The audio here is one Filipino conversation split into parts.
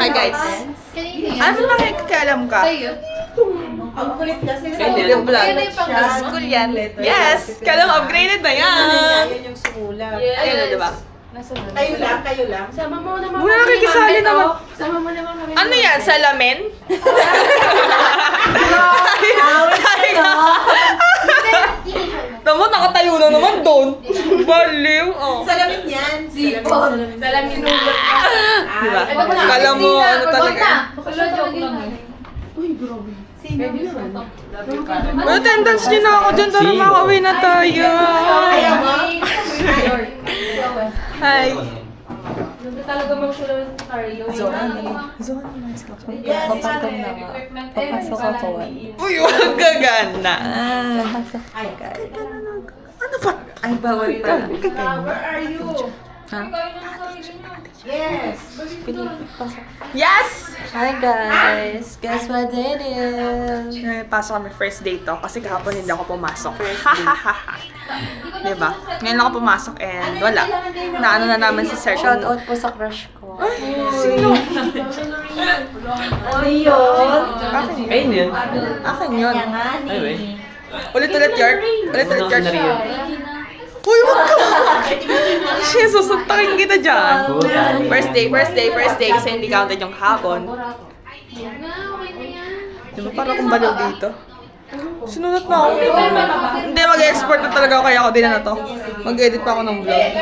Hi guys. Ano ba nakikialam ka? Ang kulit kasi. Video vlog. School yan. Yes! Kalang upgraded na yan. Yan yung sumula. Ayun, di ba? Kayo lang. Sama mo naman. Muna nakikisali naman. Sama mo naman kami. Ano yan? Salamin? Tama, nakatayo na naman doon. Baliw. Oh. Salamin yan. Salamin nulot na. Diba? Kala mo, ano talaga. Joke lang. Sino yun? May attendance niyo na ako dyan. Tara, makauwi na tayo. Kaya mo? Hi. Hindi talaga magsulong sa Carlo. Yes, Papasok ako. Uy, wag ka gana. Ay, Ano ba? Ay, bawal pala. where are you? Ha? Yes. Yes! Hi guys! Guess what it is? Pasok kami first day to kasi kahapon hindi ako pumasok. Hahaha. Diba? Ngayon lang ako pumasok and wala. Naano na naman si Sir. Shout out po sa crush ko. Sino? Ano yun? Akin yun. Akin yun. Ulit-ulit York. Ulit-ulit York. Uy, wag ka! Jesus, suntakin kita dyan. First day kasi hindi counted yung hapon. Di ba parang akong baliw dito? Sinunod na ako. Hindi, mag-export na talaga ako kaya ako din na to. Mag-edit pa ako ng vlog.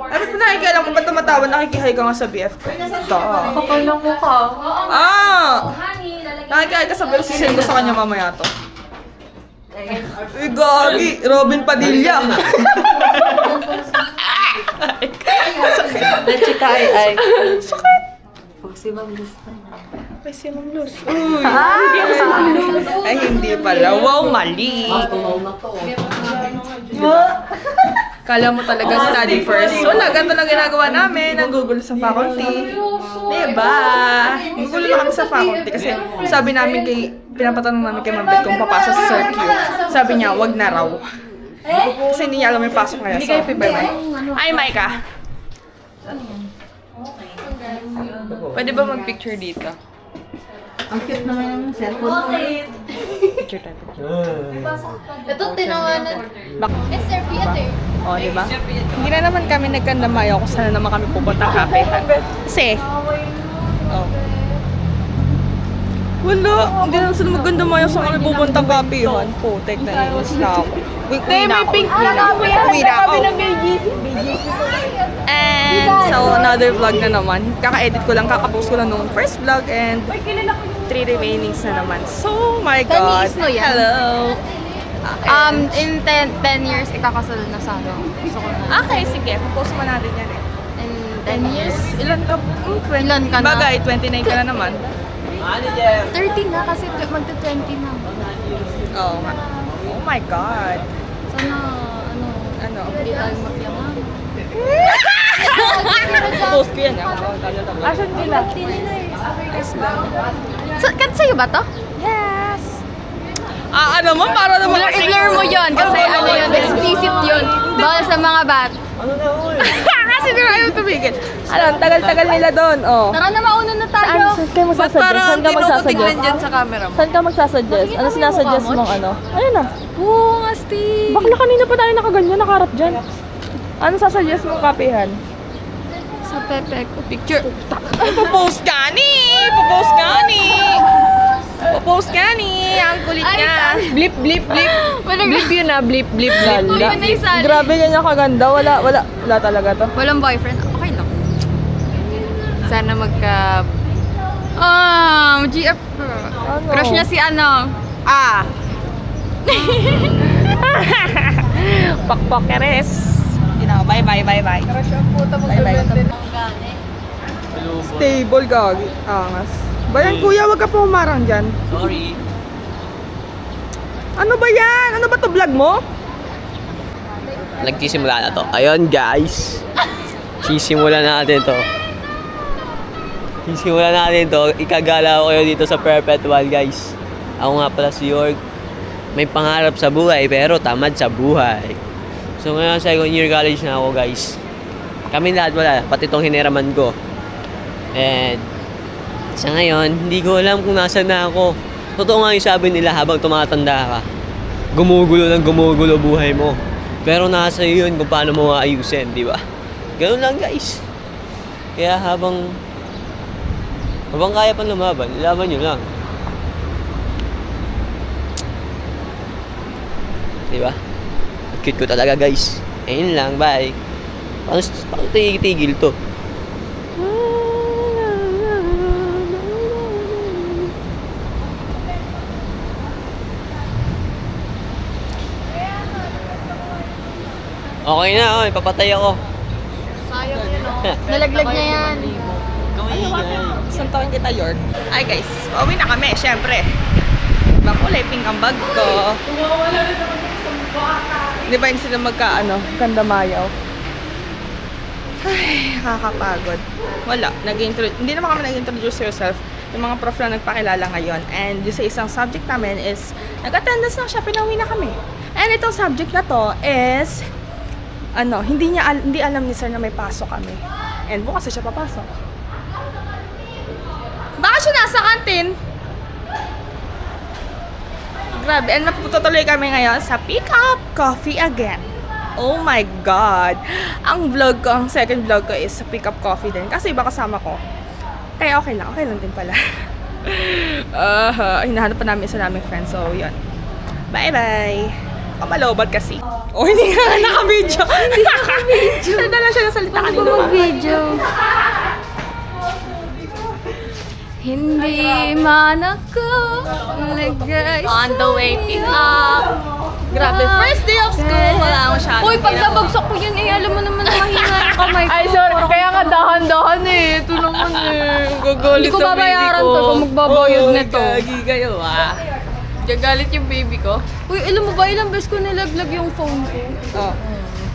Ano pa nakikialam kung ba't tumatawa? Nakikihay ka nga sa BF ko. Kapal ng mukha. Nakikihay ka sa BF, sisend ko sa kanya mamaya to. Uy, gagi! Robin Padilla! Nachika ay. Sakit! Huwag si Ma'am Luz. Ay, si Ma'am Luz. Uy! Hindi ako si Ma'am Luz. Ay, hindi pala. Wow, mali! Kala mo talaga study first. Wala, ganito lang ginagawa namin. Ang Google sa faculty. Diba? Google lang kami sa faculty kasi sabi namin pinapatanong namin kay Ma'am Beth kung papasok sa Sir Q. Sabi niya, wag na raw. Kasi hindi niya alam may pasok ngayon. So, bye-bye. Ay, Micah. Pwede ba mag-picture dito? Ang cute naman ng cellphone. Picture tayo. Ito, tinawanan. SRP ito eh. O, di ba? Hindi na naman kami nagkandamayo kung saan naman kami pupunta kapehan. Kasi, wala, hindi na sila magkandamayo sa kami pupuntang kapehan. Putek na inis na ako. Uwi na ako. Uwi na ako. And so, another vlog na naman. Kaka-edit ko lang, kaka-post ko lang nung first vlog and 3 remainings na naman. So, my God. Tamis mo yan. Hello. In 10 years, ikakasal na sana. Gusto ko na. Okay, sige. Post mo natin yan eh. In 10 years? Ilan ka? Ilan ka na? Bagay, 29 ka na naman. 30 na kasi magta-20 na. Oo nga. Oh my God. Sana, Ano? hindi tayo magyaman. Post ko yan. Asan sila? Ayos lang. Sa'yo ba to? Yes! Ano mo? Para naman I-blur mo yun kasi ano yun, explicit yun. Bawal sa mga bat. Kasi di ba ayaw tumigil. Tagal-tagal nila doon. Oh. Tara na, mauna na tayo. Saan kayo magsasuggest? Saan ka magsasuggest? dyan sa camera mo? Saan ka magsasuggest? Ano sinasuggest mong ano? Ayun na. Oo nga, Steve. Bakla kanina pa tayo nakaganyan, nakaharap dyan. Ano sasuggest mong kapehan? Sa Pepe ko. Picture. Popost ka ni! Popost ka ni! Ang kulit niya. Blip, blip, blip. Blip yun na, blip, blip. Blip yun na yung sali. Grabe ganyan kaganda. Wala talaga to. Walang boyfriend. Okay lang. Sana GF ko. Ano? Crush niya si ano. Pakpokeres. Bye, bye, bye, bye. Bye, bye. Stable, gagi. Angas. Bayan, kuya, wag ka pumarang dyan. Sorry. Ano ba yan? Ano ba to vlog mo? Nagsisimula na to. Ayun guys. Sisimulan natin to. Ikagala ko kayo dito sa Perpetual guys. Ako nga pala si York. May pangarap sa buhay pero tamad sa buhay. So ngayon second year college na ako guys. Kami lahat wala. Pati itong hiniraman ko. And sa ngayon, hindi ko alam kung nasaan na ako. Totoo nga yung sabi nila habang tumatanda ka, gumugulo ng gumugulo buhay mo. Pero nasa iyo yun kung paano mo maayusin, di ba? Ganun lang guys. Kaya habang kaya pang lumaban, laban nyo lang. Di ba? Ang cute ko talaga guys. Ayun lang, bye. Paano tigil to? Okay na, okay. Papatay ako. Sayang yun, no? Nalaglag niya yan. Saan tawin kita, York? Ay guys, pauwi na kami, syempre. Kulay pink ang bag ko. Di ba yun sila ganda mayaw? Ay, nakakapagod. Wala, hindi naman kami nag-introduce yourself. Yung mga prof lang nagpakilala ngayon. And yung sa isang subject namin is, nag-attendance lang siya, pinauwi na kami. And itong subject na to is, hindi alam ni sir na may pasok kami. And bukas na siya papasok. Baka siya nasa kantin. Grabe. And magtutuloy kami ngayon sa Pick Up Coffee again. Oh my God. Ang second vlog ko is sa Pick Up Coffee din. Kasi iba kasama ko. Kaya okay lang din pala. Hinahanap pa namin isa naming friend. So, yun. Bye-bye. Kapalobat kasi. Oh, hindi ka naka-video. Hindi naka-video. Nadala siya ng salita kanina. Ano mag-video? Hindi man ako nalagay on the way pick up. Grabe. First day of school. Wala akong masyado. Uy, pag nabagsak ko yun, alam mo naman na mahina yung kamay ko. Ay, sorry. Kaya nga dahan-dahan eh. Ito naman eh. Gagalit Hindi ko babayaran to kung magbabayad nito. Gagi kayo Gagalit yung baby ko. Uy, alam mo ba, ilang beses ko nilaglag yung phone ko? Oh.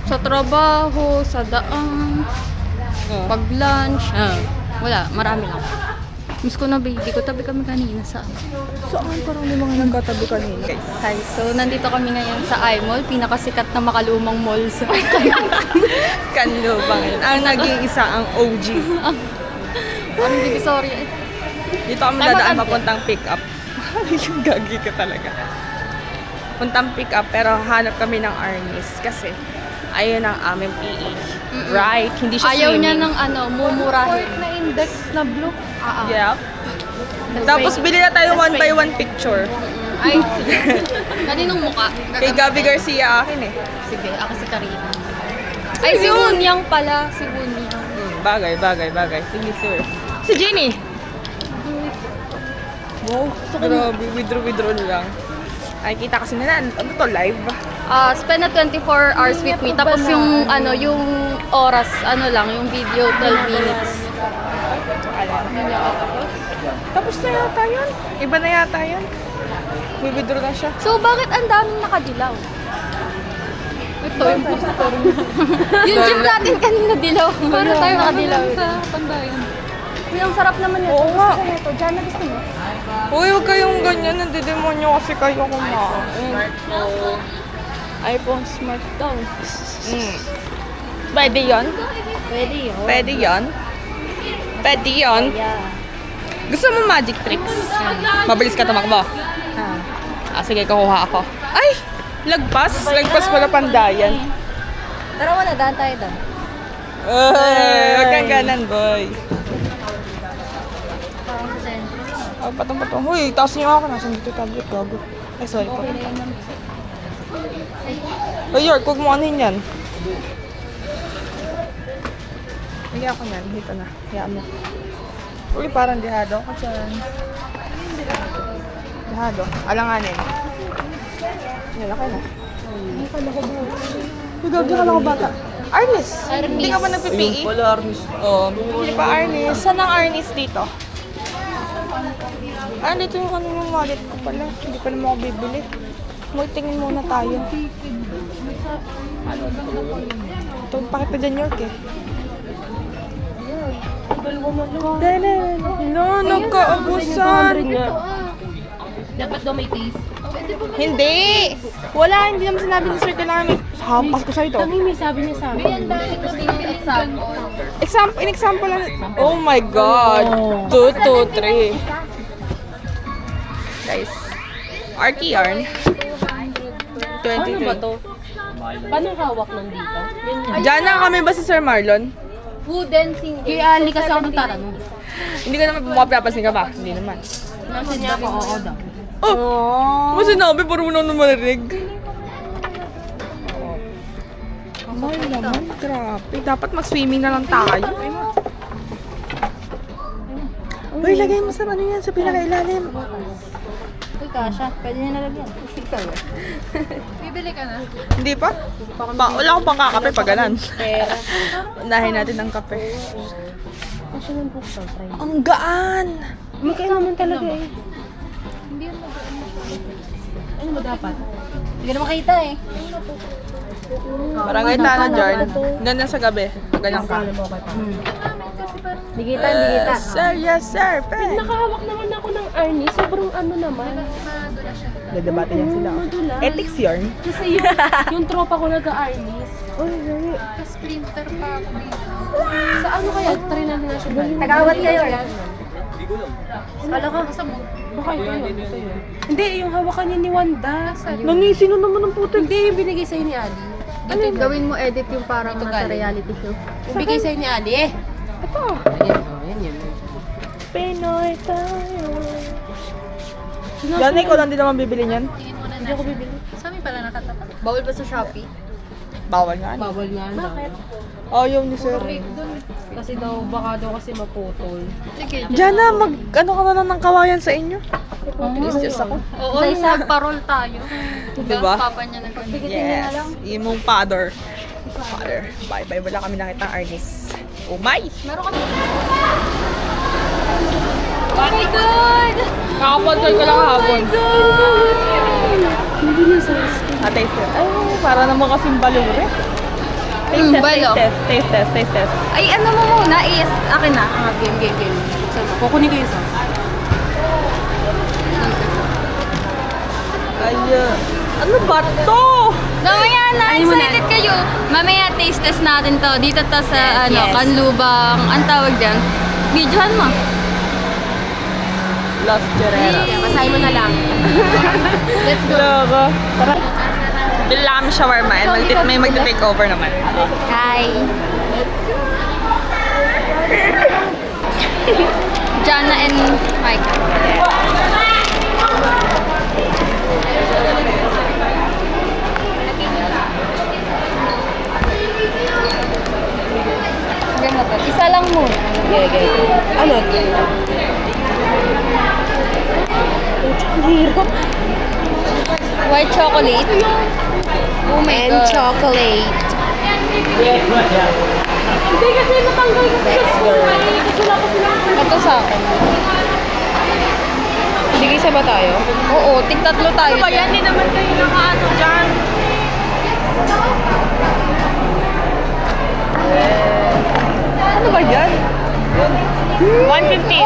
Sa trabaho, sa daan, pag-lunch. Wala, marami lang. Miss ko na baby ko, tabi kami kanina sa Saan parang may mga nagkatabi kanina? Guys. Hi, so nandito kami ngayon sa iMall, pinakasikat na makalumang mall sa Kanlubang yun. Ang naging isa ang OG. Parang Divisoria. Dito kami dadaan papuntang pick up. Yung gagi ka talaga. Puntang pick up pero hanap kami ng Arnis kasi ayun ang aming PE. Right? Hindi siya Ayaw swimming. niya ng mumurahin. Na index na blue. Yep. Tapos bili na tayo 1x1 picture. Ay, kaninong muka? Kay Gabby Garcia akin eh. Sige, ako si Karina. Ay, si Wunyang pala. Si Wunyang. Bagay. Sige, sir. Si Jenny. Wow, grabe. Withdraw lang. Ay, kita kasi nila. Ano to, live? Spend na 24 hours with me. Tapos yung yung oras, yung video 12 minutes. Tapos na yata yun. Iba na yata yun. Withdraw na siya. So, bakit ang daming nakadilaw? Ito, yung poster. Yung gym natin kanina dilaw. Para tayo nakadilaw. Sa pandayan. Uy, ang sarap naman nito. Oo nga. Ito, dyan na gusto mo. Uy, huwag kayong ganyan. Nandidemonyo kasi kayo kumain. iPhone Smart daw. Pwede yun? Pwede yun. Pwede yun? Pwede yun? Yeah. Gusto mo magic tricks? Mabilis ka tumakbo? Sige, kukuha ako. Ay! Lagpas pala pandayan. Tara wala, daan tayo doon. Huwag kang ganan, boy. Patong. Uy, taas niyo ako. Nasaan dito tablet, gago. Ay, sorry po. Ay, York, huwag mo anin yan. Hindi ako yan. Dito na. Hayaan mo. Uy, parang dihado ako dyan. Dihado. Alanganin. Yan, okay na. Gagawin ka bata. Arnis! Hindi ka ba nagpipi? Wala, Arnis. Oo. Hindi pa Arnis. Saan ang Arnis dito? Dito yung yung wallet ko pala. Hindi pa naman ako bibili. Magtingin muna tayo. Ito, pakit pa dyan, York eh. No, nagkaabusan. Dapat daw may taste. Hindi! Wala, hindi naman sinabi ni sir. Kailangan may hampas ko sa'yo to. May sabi niya sa akin. In example lang. Oh my God. 2, 2, 3. Guys. Arky yarn. 23. to? Paano hawak nandito? Diyan na kami ba si Sir Marlon? Wooden single. Kaya Ali kasi ako nagtatanong. Hindi ka naman mapapasin ka pa. Hindi naman. Nasa niya ako, oo daw. Oh! Ano sinabi? Parang mo na marinig. Ay naman, grabe. Dapat mag-swimming na lang tayo. Uy, lagay mo sa ano yan, sa pinakailalim. Uy, kasha. Pwede niya nalagyan. Bibili ka na? Hindi pa? Wala akong pang kakape pag ganan. Unahin natin ang kape. Kasi nang buksan, try. Ang gaan! Magkaya naman talaga eh. Hindi yan ano ba dapat? Hindi ka na makita eh. Parang ganyan na dyan. Ganyan sa gabi. Ganyan ka. Hindi kita, hindi kita. Yes sir, pe. Nakahawak naman ako ng Arnie. Sobrang ano naman. Dadabate yan sila. Ethics yarn. Kasi yung tropa ko nag-Arnie's. Sprinter pa ako dito. Sa ano kaya? Try natin na siya. Tagawat kayo. Kala ko sa mo. Baka ito yun. Hindi, yung hawakan niya ni Wanda. Nani, sino naman ang puto? Hindi, yung binigay sa'yo ni Ali. Ano gawin mo edit yung parang nasa reality show? Yung bigay sa'yo ni Ali eh. Ito. Yan. Pinoy tayo. Yan, ikaw lang din naman bibili niyan. Hindi ako bibili. Sa amin pala nakatapat. Bawal ba sa Shopee? Bawal nga. Bawal nga lang. Oh, yung ni sir. Kasi daw, baka daw kasi maputol. Sige. Diyan na, ano ka na lang ng kawayan sa inyo? Inis ako. Oo, nag-parol tayo. Diba? Papa niya nag Yes. Imong father. Father. Bye-bye. Wala kami nakita Arnis. Oh my! Meron kami. Oh my God! Kakaponsol ko lang kahapon. Hindi na sa Atay sir. Ay, para naman kasing balure. Taste test, balo. taste test. Ay, ano mo muna? Akin na. Game. Buksan mo. Kukunin ko yung sauce. Ay, ano ba to? Mamaya na, excited kayo. Mamaya taste test natin to. Dito to sa Kanlubang. Ang tawag dyan. Videohan mo. Las Cherera. Basahin mo na lang. Let's go. Loko. Tara. Bili lang kami shawarma and may magte-take over naman. Hi. Jana and Micah. Ganda to. Isa lang muna. Ano? White chocolate. Oh my And God. chocolate. Let's go. Ito sa akin. Bigay sa ba tayo? Oo, tig-tatlo tayo. Ano ba yan? Hindi naman kayo nakaano dyan. Ano ba yan? 150.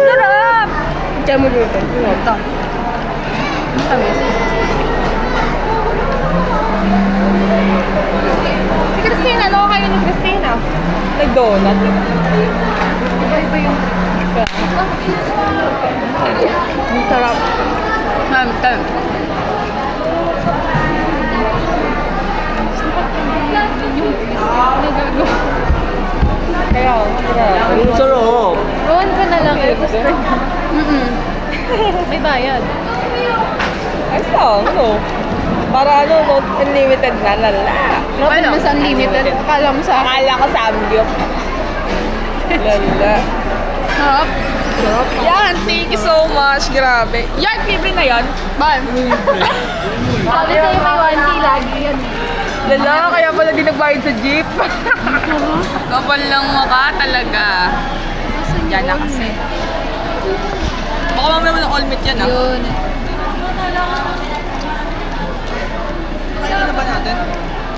Sarap! Diyan mo dito. Ito. Si Christina, ano kayo ni Christina? Nag-donut. Ang sarap. Ma'am. Kaya, Ang sarap. Rowan ko na lang. May bayad. ayos lang, ano? Para ano, no, unlimited na, lala. Ano? Mas unlimited. Akala mo sa... Akala ko sa Amgyop. Lala. Sarap. Yan, thank you so much. Grabe. Yan, libre na yan. Bye. Sabi sa'yo may 1K lagi yan. Lala, kaya pala di nagbayad sa jeep. Kapal lang mukha talaga. Yan na kasi. Baka mamaya mo ng all meat yan ah. Yun. Kaya na ba natin?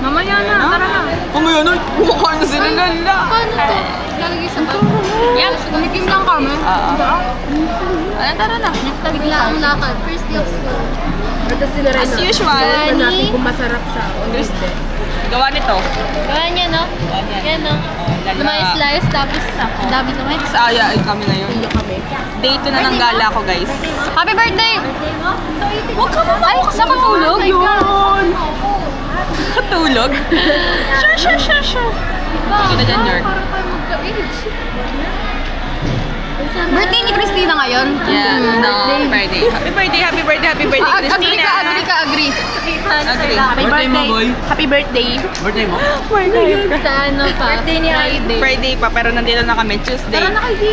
Mamaya na, tara na. Mamaya na, kumakain na sila lala. Paano to? Lalagay sa bag. Yan, tumikim lang kami. Oo. Ano, tara na. Bigla ang lakad. First day of school. As usual. Gani. Gawa nito. Gawa niya, no? Yan, no? Lumayas-layas, tapos ang dami naman. Saya kami ngayon. Day 2 na ng gala ko, guys. Happy birthday! Huwag ka mama! Ay, nakatulog? Katulog. Sure. Kita dyan, York. Birthday ni Christina ngayon? Yeah, no, Friday. Happy birthday, Christina. Agree. Agree. Birthday mo, boy. Happy birthday. Birthday mo? Sa ano pa? Birthday ni Friday. Friday pa, pero nandito na kami, Tuesday.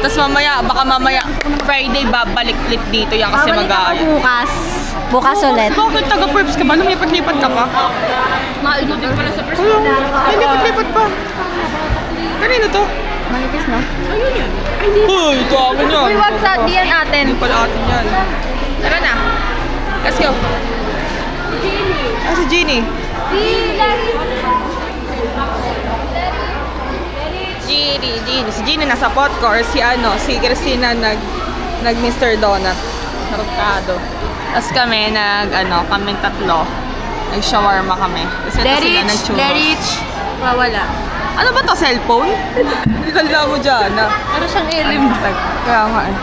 Tapos baka mamaya, Friday, babalik ulit dito yan kasi mag-aaya. Bukas. Bukas ulit. Bakit taga-perps ka ba? Lumipat-lipat ka pa? Maalbutin pala sa first Lipat-lipat pa. Kanino to? Manipis, no? Uy, ito ako niyan. Uy, wag sa diyan atin. Hindi pala atin yan. Tara na. Let's go. Si Jeannie. Jeannie. Si Jeannie nasa popcorn. Si Christina nag Mr. Donut. Narutado. Tapos kami kami tatlo. Nag-shawarma kami. Kasi ito sila nag-churros. Wawala. Ano ba to? Cellphone? Kala mo dyan, Pero siyang elim. Kaya nga eh.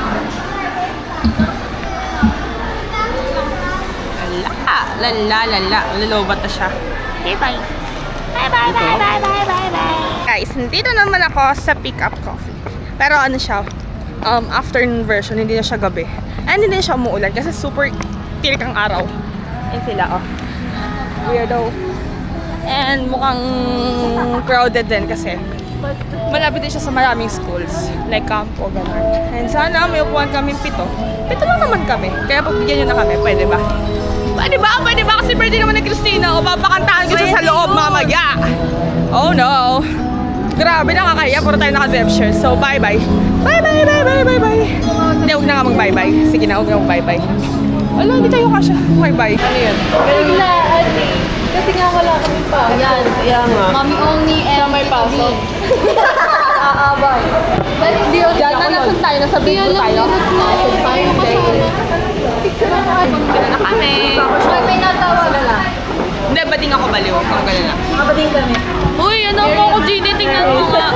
Lala. Lalobat na siya. Okay, bye. Bye. Guys, nandito naman ako sa Pick Up Coffee. Pero ano siya, afternoon version, hindi na siya gabi. And hindi na siya umuulan kasi super tirik ang araw. Yan sila, oh. Weirdo. And mukhang crowded din kasi malapit din siya sa maraming schools. Like Campo, gano'n. And sana may upuan kaming 7. 7 lang naman kami. Kaya pagbigyan nyo na kami, pwede ba? Pwede ba? Kasi birthday naman ni Christina. O papakantahan ko siya sa loob mamaya. Oh no. Grabe, nakakahiya. Puro tayo naka-dev shirt. So bye-bye. Bye. Hindi, huwag na nga mag-bye-bye. Sige na, huwag na mag-bye-bye. Wala, hindi tayo kasha. Bye-bye. Ano yun? Bigla, kasi nga wala kami pa. Yan. Kaya nga. Mommy only and may pasok. Aabay. Dahil hindi yun. Diyan na, nasan tayo? Nasa video tayo? Dito na kami. May natawag na. Hindi, bading ako baliw. Kung gano'n na. Mabading kami. Uy, ano mo ako, Jeannie? Tingnan mo nga.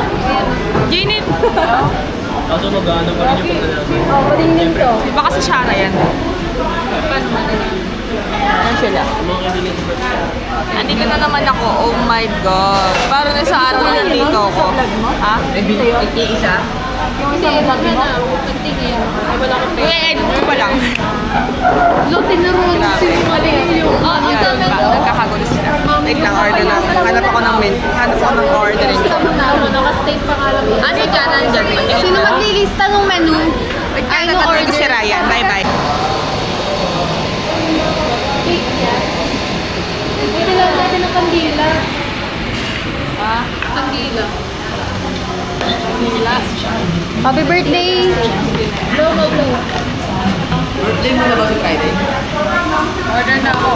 Jeannie. Kaso mag-ano pa rin yung pagkalaman. Oh, bading din to. Iba kasi Shara yan. Ano sila? Andito na naman ako. Oh my God. Parang nasa araw na nandito ako. Ha? Isa? Yung isa yung lagi mo. Pagtingin. Ay, wala kang Uy, edit ko pa lang. Lotin na ron. Sinungaling yung... ang Yan, dami ba? ko. Nagkakagulo sila. Wait lang, order lang. Hanap ako ng ordering. Naka-state pa nga lang. Ano dyan? Nandyan. Sino maglilista ng menu? Ay, nagkatuloy ko si Ryan. Bye-bye. Kailangan natin ng kandila. Kandila. Happy birthday! No. Birthday mo na ba si Friday? Order na ako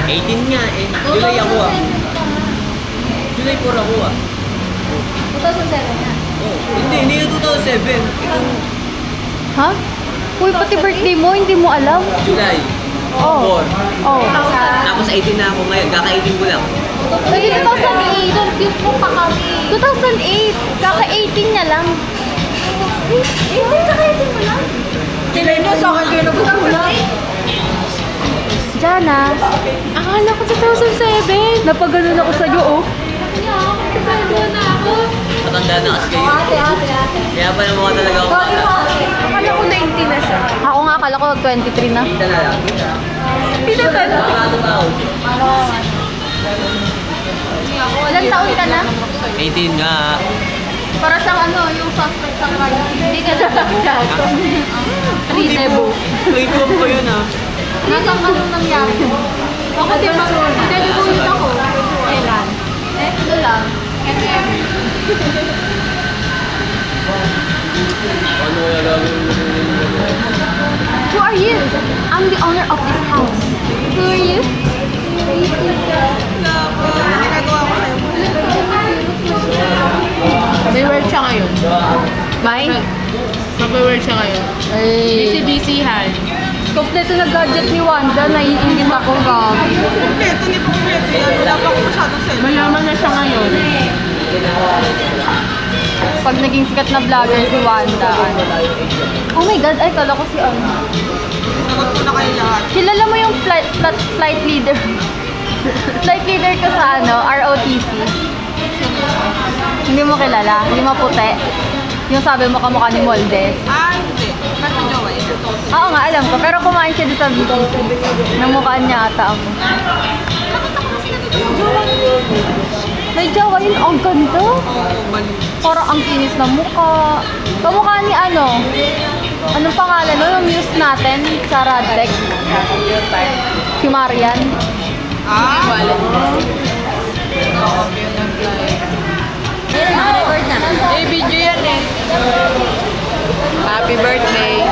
18 nga eh. July ako July 4 ako 2007 na. Oh, hindi yung 2007. Itong Ha? Uy, pati birthday mo, hindi mo alam. July. Oh. 4. Oh. Tapos 18 na ako ngayon. Kaka-18 ko lang. 2008. Cute mo pa kami. 2008. Kaka-18 niya lang. 18 kaka-18 mo lang? Kailan nyo sa akin kayo nagkukulang? Jana. Akala ko 2007. Napaganon ako sa'yo, oh. Kaya ako, nagpapagawa na ako. Matanda na kasi kayo. Ate. Kaya pa naman talaga ako. Akala ko 19 na siya. Ako nga, akala ko 23 na. Kita na lang. Pinatan. Bakit ba ako? Ilan taon ka na? 18 nga. Para siyang yung suspect sa crime. Hindi ka na nagsato. Tribo. 21 pa yun ah. Nasaan ka nung nangyari? Ako di ba? Delibulit ako. Kailan? Ito lang. Ano kaya gagawin mo? Who are you? I'm the owner of this house. Who are you? Ginagawa ko sa'yo. kompleto na gadget ni Wanda, naiingit ako, gag. Kompleto, hindi pa kompleto yan. Wala pa ako masyadong cellphone. Mayaman na siya ngayon. Pag naging sikat na vlogger si Wanda, ano. Oh my God, ay, kala ko si ano. Sagot ko na kayo lahat. Kilala mo yung flight leader? Flight leader ko sa ano, ROTC. Hindi mo kilala? Hindi mo puti? Yung sabi mo kamukha ni Moldes. Hindi. Pero may jowa yun. Oo nga, alam ko. Pero kumain siya doon sa BTC. Namukhaan niya ata ako. May jowa yun. Ang ganda. Parang ang kinis na mukha. Kamukha ni ano? Anong pangalan no? Yung muse natin sa Radtech. Si Marian. Video yan eh. Happy birthday.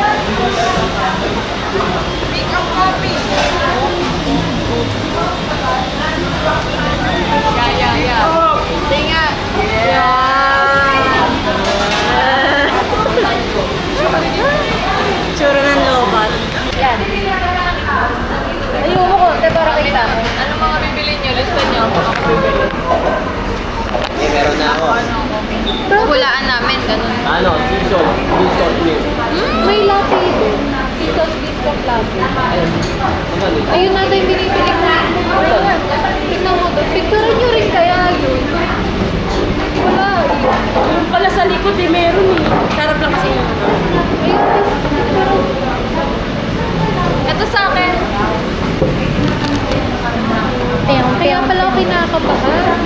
Tsura ng lobat. Ayun mo konti para kita. Ano mga bibili niyo? Lista niyo. Eh, meron na ako. Hulaan namin, ganun. Ano? Season. Season milk. May latte ito. Season biscuit latte. Ayun na ito yung binibili ko. Tignan mo doon. Picturean nyo rin kaya yun. Wala. Yung pala sa likod eh, meron eh. Sarap lang kasi yun. Ito sa akin. Kaya pala ako kinakabahan.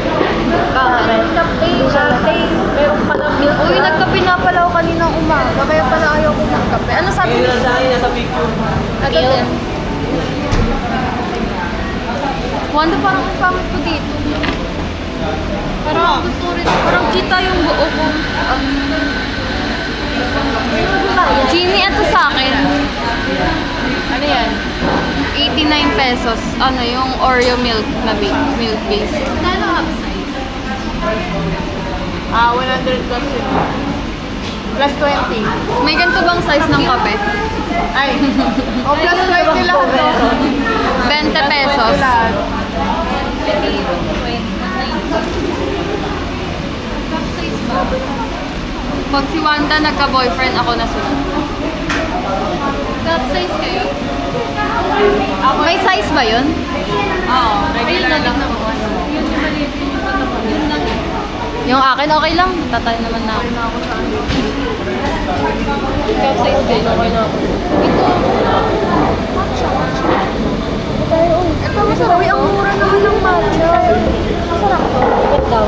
Bakit? Latte. Meron pala milk. Uy, nagkape na pala ako kaninang umaga. Kaya pala ayaw ko magkape. Ano sabi Ayun niyo? lang sa akin, nasa picture. Ito din. Wanda, parang ang pangit ko dito. Parang gusto ko rin. Parang kita yung buo ko. Jimmy, ito sa akin. Ano yan? 89 pesos. Ano, yung Oreo milk na milk base. 100 plus yun. Plus 20. May ganito bang size ng kape? Ay. O plus 20 lahat to. 20 pesos. Lahat. Pag si Wanda nagka-boyfriend, ako na sunod. Cup size kayo? May size ba yun? Oo. Regular lang. Yung akin, okay lang. Tatay naman na ako. Cup size kayo? Okay na ako. Ito masarap. Uy, ang mura naman ng matcha. Masarap to. Ito daw.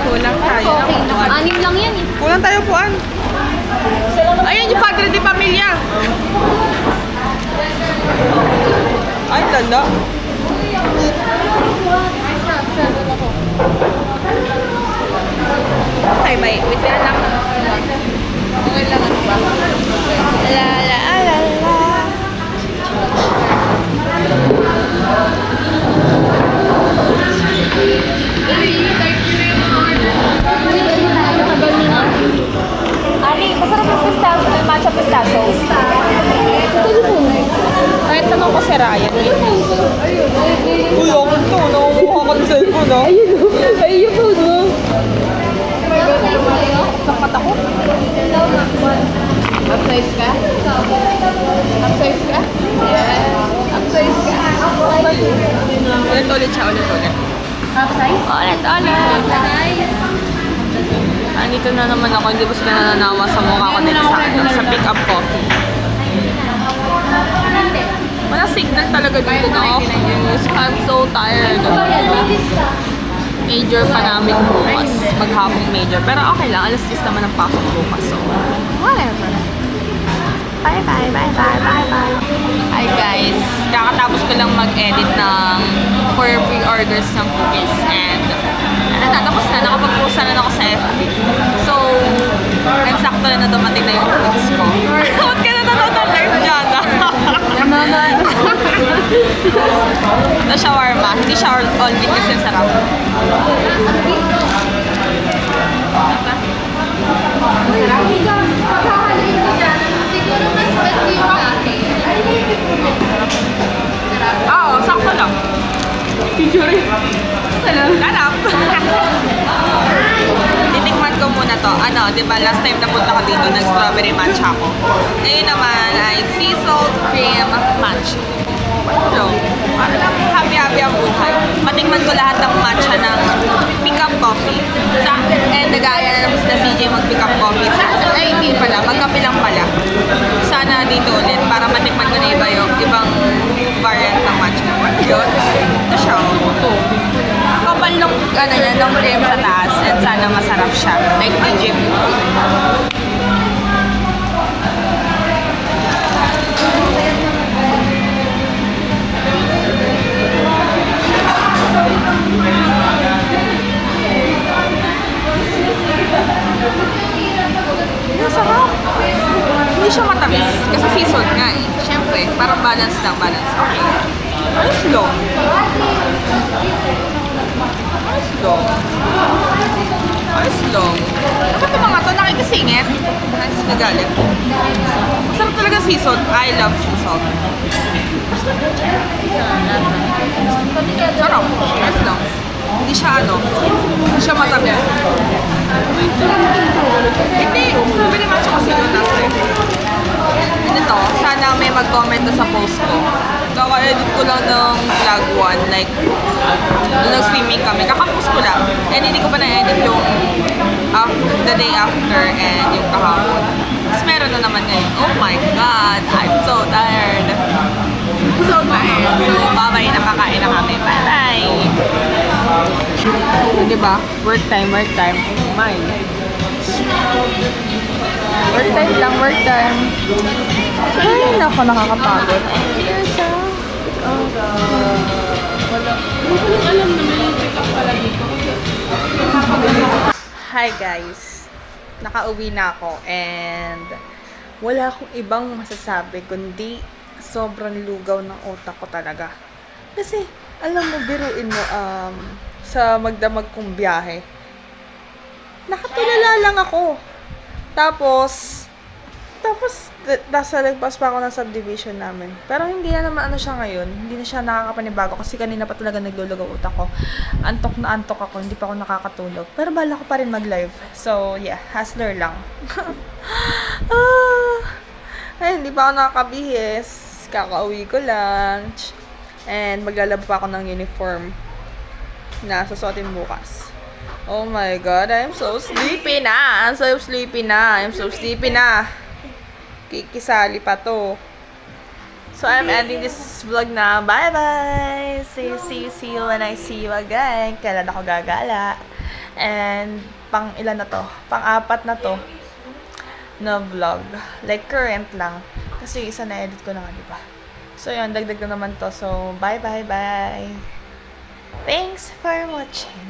Kulang tayo. Okay lang. 6 lang yan eh. Kulang tayo puan. Ayan yung Padre de Pamilya. Ay, lala. Okay, bye. Wait lang. Okay lang. La la la la. Ari, masarap yung pistachio. Matcha pistachio. Kahit tanong ko si Ryan. Uy, ako to. Nakukuha ko ng cellphone, no? Ayun po, no? Sapat ako. Upsize ka? Upsize ka? Yeah. Upsize ka? Ulit siya, ulit. Ulit. Andito na naman ako, hindi ba sila nananawa sa mukha ko dito sa pick-up coffee. Wala signal talaga dito na off news. I'm so tired. Major pa namin bukas. Maghapong major. Pero okay lang, alas 10 naman ang pasok bukas. So, whatever. Bye. Hi guys. Kakatapos ko lang mag-edit ng for pre-orders ng cookies. And tapos na, nakapag-post na ako sa FB. So, nagsakto na dumating na yung foods ko. Ba't ka na nanonood live dyan? Na shawarma. Hindi siya all meat kasi sarap. Sarap. Oo, sakto lang. Injury. Lanap. Titikman ko muna to. Ano, di ba last time napunta ko dito, nag-strawberry matcha ako. Ngayon naman ay sea salt cream matcha. So, ano lang, happy-happy ang buhay. Matikman ko lahat ng matcha ng pick up coffee. And nag-aaya na naman sila CJ mag-pick up coffee. Ay, hindi pala. Magkape lang pala. Sana dito ulit para matikman ko na iba yung ibang variant ng matcha. Yun. Ito siya. Kapal nung, ano niya, nung cream sa taas. And sana masarap siya. Like DJ. Masarap. Hindi siya matamis. Kasi seasoned nga eh. Siyempre, parang balance lang. Balance. Okay. Ayos lang. Ayos lang. Ayos lang. Dapat yung mga to nakikisingit. Nagalit. Masarap talaga seasoned. I love seasoned. Sarap. Ayos lang. Hindi siya hindi siya matamis. Hindi, pwede naman siya kasi yung last time. Ito, sana may mag-comment na sa post ko. Kaka-edit ko lang ng vlog 1, like, nung nag-streaming kami. Kakapost ko lang. And hindi ko pa na-edit yung the day after and yung kahapon. Tapos meron na naman ngayon. Oh my God, I'm so tired. I'm so tired. So, bye-bye, nakakain na kami. Bye-bye! So, diba? Work time, work time. Mine. Work time lang, work time. Ay, naku, nakakapagod. Hi guys! Nakauwi na ako and wala akong ibang masasabi kundi sobrang lugaw ng utak ko talaga. Kasi, alam mo, biruin mo, sa magdamag kong biyahe, nakatulala lang ako. Tapos, nasa lagpas pa ako ng subdivision namin. Pero hindi na naman siya ngayon. Hindi na siya nakakapanibago kasi kanina pa talaga naglulugaw utak ko. Antok na antok ako, hindi pa ako nakakatulog. Pero bala ko pa rin mag-live. So, yeah, hustler lang. Ay, hindi pa ako nakakabihis. Kakauwi ko lang. And maglalaba pa ako ng uniform na susuotin bukas. Oh my God, I'm so sleepy na. I'm so sleepy na. Kikisali pa to. So, I'm ending this vlog na. Bye-bye! See you when I see you again. Kailan ako gagala. And, pang ilan na to? Pang-apat na to na vlog. Like, current lang. Kasi isa na-edit ko na nga, diba? So, yun. Dagdag na naman to. So, bye! Thanks for watching.